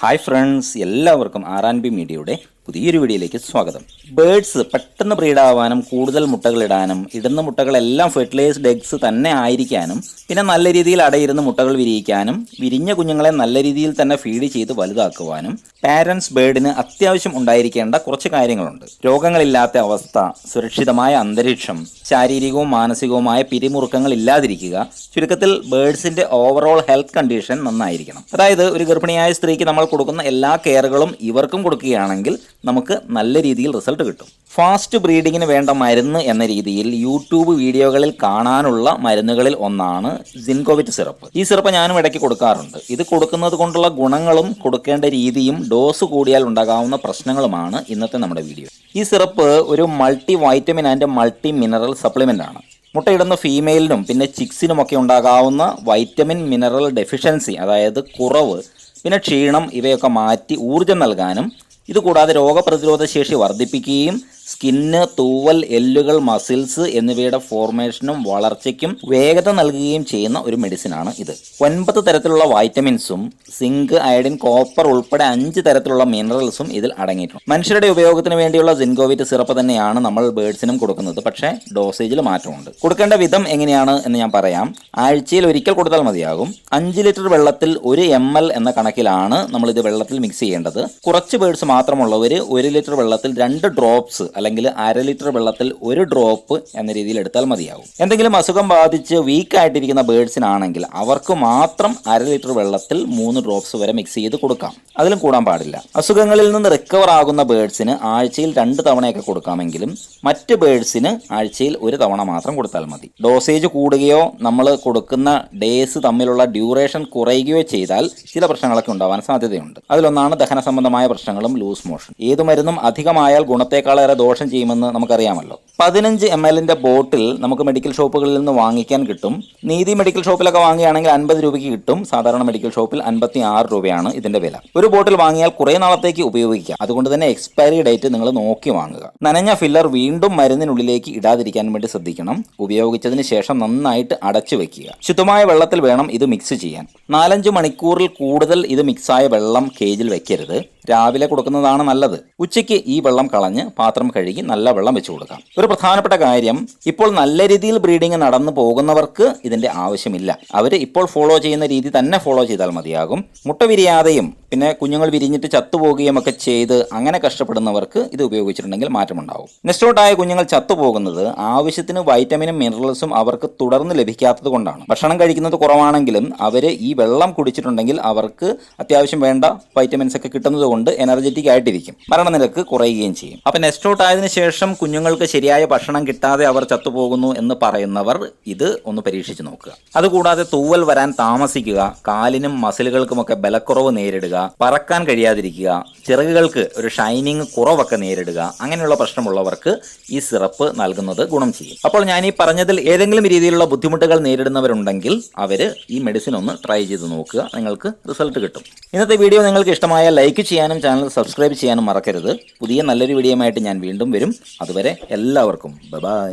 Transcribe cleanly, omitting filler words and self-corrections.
Hi friends, എല്ലാവർക്കും R&B മീഡിയയുടെ പുതിയൊരു വീഡിയോയിലേക്ക് സ്വാഗതം. ബേഡ്സ് പെട്ടെന്ന് ബ്രീഡാവാനും കൂടുതൽ മുട്ടകളിടാനും ഇടുന്ന മുട്ടകളെല്ലാം ഫെർട്ടിലൈസ്ഡ് എഗ്സ് തന്നെ ആയിരിക്കാനും പിന്നെ നല്ല രീതിയിൽ അടയിരുന്ന് മുട്ടകൾ വിരിയിക്കാനും വിരിഞ്ഞ കുഞ്ഞുങ്ങളെ നല്ല രീതിയിൽ തന്നെ ഫീഡ് ചെയ്ത് വലുതാക്കുവാനും പാരൻസ് ബേഡിന് അത്യാവശ്യം ഉണ്ടായിരിക്കേണ്ട കുറച്ച് കാര്യങ്ങളുണ്ട്. രോഗങ്ങളില്ലാത്ത അവസ്ഥ, സുരക്ഷിതമായ അന്തരീക്ഷം, ശാരീരികവും മാനസികവുമായ പിരിമുറുക്കങ്ങൾ ഇല്ലാതിരിക്കുക, ചുരുക്കത്തിൽ ബേഡ്സിന്റെ ഓവറോൾ ഹെൽത്ത് കണ്ടീഷൻ നന്നായിരിക്കണം. അതായത് ഒരു ഗർഭിണിയായ സ്ത്രീക്ക് നമ്മൾ കൊടുക്കുന്ന എല്ലാ കെയറുകളും ഇവർക്കും കൊടുക്കുകയാണെങ്കിൽ നമുക്ക് നല്ല രീതിയിൽ റിസൾട്ട് കിട്ടും. ഫാസ്റ്റ് ബ്രീഡിങ്ങിന് വേണ്ട മരുന്ന് എന്ന രീതിയിൽ യൂട്യൂബ് വീഡിയോകളിൽ കാണാനുള്ള മരുന്നുകളിൽ ഒന്നാണ് സിൻകോവിറ്റ് സിറപ്പ്. ഈ സിറപ്പ് ഞാനും ഇടയ്ക്ക് കൊടുക്കാറുണ്ട്. ഇത് കൊടുക്കുന്നത് കൊണ്ടുള്ള ഗുണങ്ങളും കൊടുക്കേണ്ട രീതിയും ഡോസ് കൂടിയാൽ ഉണ്ടാകാവുന്ന പ്രശ്നങ്ങളുമാണ് ഇന്നത്തെ നമ്മുടെ വീഡിയോ. ഈ സിറപ്പ് ഒരു multi vitamin and multi mineral supplement ആണ്. മുട്ടയിടുന്ന ഫീമെയിലിനും പിന്നെ ചിക്സിനുമൊക്കെ ഉണ്ടാകാവുന്ന വൈറ്റമിൻ മിനറൽ ഡെഫിഷ്യൻസി, അതായത് കുറവ്, പിന്നെ ക്ഷീണം ഇവയൊക്കെ മാറ്റി ഊർജ്ജം നൽകാനും ഇതുകൂടാതെ രോഗപ്രതിരോധ ശേഷി വർദ്ധിപ്പിക്കുകയും സ്കിന്ന്, തൂവൽ, എല്ലുകൾ, മസിൽസ് എന്നിവയുടെ ഫോർമേഷനും വളർച്ചയ്ക്കും വേഗത നൽകുകയും ചെയ്യുന്ന ഒരു മെഡിസിനാണ് ഇത്. 9 തരത്തിലുള്ള വൈറ്റമിൻസും സിങ്ക്, അയഡിൻ, കോപ്പർ ഉൾപ്പെടെ 5 തരത്തിലുള്ള മിനറൽസും ഇതിൽ അടങ്ങിയിട്ടുണ്ട്. മനുഷ്യരുടെ ഉപയോഗത്തിന് വേണ്ടിയുള്ള സിൻകോവിറ്റ് സിറപ്പ് തന്നെയാണ് നമ്മൾ ബേഡ്സിനും കൊടുക്കുന്നത്. പക്ഷേ ഡോസേജിൽ മാറ്റമുണ്ട്. കൊടുക്കേണ്ട വിധം എങ്ങനെയാണ് എന്ന് ഞാൻ പറയാം. ആഴ്ചയിൽ ഒരിക്കൽ കൊടുത്താൽ മതിയാകും. 5 ലിറ്റർ വെള്ളത്തിൽ 1 ml എന്ന കണക്കിലാണ് നമ്മൾ ഇത് വെള്ളത്തിൽ മിക്സ് ചെയ്യേണ്ടത്. കുറച്ച് ബേഡ്സ് മാത്രമുള്ളവർ 1 ലിറ്റർ വെള്ളത്തിൽ 2 ഡ്രോപ്സ് അല്ലെങ്കിൽ 1/2 ലിറ്റർ വെള്ളത്തിൽ 1 ഡ്രോപ്പ് എന്ന രീതിയിൽ എടുത്താൽ മതിയാകും. എന്തെങ്കിലും അസുഖം ബാധിച്ച് വീക്ക് ആയിട്ടിരിക്കുന്ന ബേഡ്സിനാണെങ്കിൽ അവർക്ക് മാത്രം 1/2 ലിറ്റർ വെള്ളത്തിൽ 3 ഡ്രോപ്സ് വരെ മിക്സ് ചെയ്ത് കൊടുക്കാം. അതിലും കൂടാൻ പാടില്ല. അസുഖങ്ങളിൽ നിന്ന് റിക്കവർ ആകുന്ന ബേഡ്സിന് ആഴ്ചയിൽ 2 തവണയൊക്കെ കൊടുക്കാമെങ്കിലും മറ്റ് ബേഡ്സിന് ആഴ്ചയിൽ 1 തവണ മാത്രം കൊടുത്താൽ മതി. ഡോസേജ് കൂടുകയോ നമ്മൾ കൊടുക്കുന്ന ഡേയ്സ് തമ്മിലുള്ള ഡ്യൂറേഷൻ കുറയുകയോ ചെയ്താൽ ചില പ്രശ്നങ്ങളൊക്കെ ഉണ്ടാവാൻ സാധ്യതയുണ്ട്. അതിലൊന്നാണ് ദഹന സംബന്ധമായ പ്രശ്നങ്ങളും ലൂസ് മോഷൻ. ഏതു മരുന്നും അധികമായാൽ ഗുണത്തേക്കാളേറെ ദോഷം ചെയ്യുമെന്ന് നമുക്കറിയാമല്ലോ. 15 ml ബോട്ടിൽ നമുക്ക് മെഡിക്കൽ ഷോപ്പുകളിൽ നിന്ന് വാങ്ങിക്കാൻ കിട്ടും. നീതി മെഡിക്കൽ ഷോപ്പിലൊക്കെ വാങ്ങുകയാണെങ്കിൽ 50 രൂപയ്ക്ക് കിട്ടും. സാധാരണ മെഡിക്കൽ ഷോപ്പിൽ 56 രൂപയാണ് ഇതിന്റെ വില. ഒരു ബോട്ടിൽ വാങ്ങിയാൽ കുറേ നാളത്തേക്ക് ഉപയോഗിക്കാം. അതുകൊണ്ട് തന്നെ എക്സ്പയറി ഡേറ്റ് നിങ്ങൾ നോക്കി വാങ്ങുക. നനഞ്ഞ ഫില്ലർ വീണ്ടും മരുന്നിനുള്ളിലേക്ക് ഇടാതിരിക്കാൻ വേണ്ടി ശ്രദ്ധിക്കണം. ഉപയോഗിച്ചതിന് ശേഷം നന്നായിട്ട് അടച്ചു വെക്കുക. ശുദ്ധമായ വെള്ളത്തിൽ വേണം ഇത് മിക്സ് ചെയ്യാൻ. 4-5 മണിക്കൂറിൽ കൂടുതൽ ഇത് മിക്സായ വെള്ളം കേജിൽ വെക്കരുത്. രാവിലെ കൊടുക്കുന്നതാണ് നല്ലത്. ഉച്ചയ്ക്ക് ഈ വെള്ളം കളഞ്ഞ് പാത്രം കഴുകി നല്ല വെള്ളം വെച്ച് കൊടുക്കാം. ഒരു പ്രധാനപ്പെട്ട കാര്യം, ഇപ്പോൾ നല്ല രീതിയിൽ ബ്രീഡിംഗ് നടന്നു പോകുന്നവർക്ക് ഇതിന്റെ ആവശ്യമില്ല. അവർ ഇപ്പോൾ ഫോളോ ചെയ്യുന്ന രീതി തന്നെ ഫോളോ ചെയ്താൽ മതിയാകും. മുട്ട വിരിയാതെയും പിന്നെ കുഞ്ഞുങ്ങൾ വിരിഞ്ഞിട്ട് ചത്തുപോകുകയും ഒക്കെ ചെയ്ത് അങ്ങനെ കഷ്ടപ്പെടുന്നവർക്ക് ഇത് ഉപയോഗിച്ചിട്ടുണ്ടെങ്കിൽ മാറ്റമുണ്ടാവും. നെസ്റ്റോട്ടായ കുഞ്ഞുങ്ങൾ ചത്തുപോകുന്നത് ആവശ്യത്തിന് വൈറ്റമിനും മിനറൽസും അവർക്ക് തുടർന്ന് ലഭിക്കാത്തത് കൊണ്ടാണ്. ഭക്ഷണം കഴിക്കുന്നത് കുറവാണെങ്കിലും അവർ ഈ വെള്ളം കുടിച്ചിട്ടുണ്ടെങ്കിൽ അവർക്ക് അത്യാവശ്യം വേണ്ട വൈറ്റമിൻസ് ഒക്കെ കിട്ടുന്നത് കൊണ്ട് എനർജറ്റിക് ആയിട്ടിരിക്കും. മരണനിരക്ക് കുറയുകയും ചെയ്യും. അപ്പം നെസ്റ്റോട്ട് ആയതിനു ശേഷം കുഞ്ഞുങ്ങൾക്ക് ശരിയായ ഭക്ഷണം കിട്ടാതെ അവർ ചത്തുപോകുന്നു എന്ന് പറയുന്നവർ ഇത് ഒന്ന് പരീക്ഷിച്ച് നോക്കുക. അതുകൂടാതെ തൂവൽ വരാൻ താമസിക്കുക, കാലിനും മസിലുകൾക്കുമൊക്കെ ബലക്കുറവ് നേരിടുക, പറക്കാൻ കഴിയാതിരിക്കുക, ചിറകുകൾക്ക് ഒരു ഷൈനിങ് കുറവൊക്കെ നേരിടുക, അങ്ങനെയുള്ള പ്രശ്നമുള്ളവർക്ക് ഈ സിറപ്പ് നൽകുന്നത് ഗുണം ചെയ്യും. അപ്പോൾ ഞാൻ ഈ പറഞ്ഞതിൽ ഏതെങ്കിലും രീതിയിലുള്ള ബുദ്ധിമുട്ടുകൾ നേരിടുന്നവരുണ്ടെങ്കിൽ അവർ ഈ മെഡിസിൻ ഒന്ന് ട്രൈ ചെയ്ത് നോക്കുക. നിങ്ങൾക്ക് റിസൾട്ട് കിട്ടും. ഇന്നത്തെ വീഡിയോ നിങ്ങൾക്ക് ഇഷ്ടമായ ലൈക്ക് ചെയ്യാനും ചാനൽ സബ്സ്ക്രൈബ് ചെയ്യാനും മറക്കരുത്. പുതിയ നല്ലൊരു വീഡിയോയുമായിട്ട് ഞാൻ വീണ്ടും വരും. അതുവരെ എല്ലാവർക്കും ബൈ.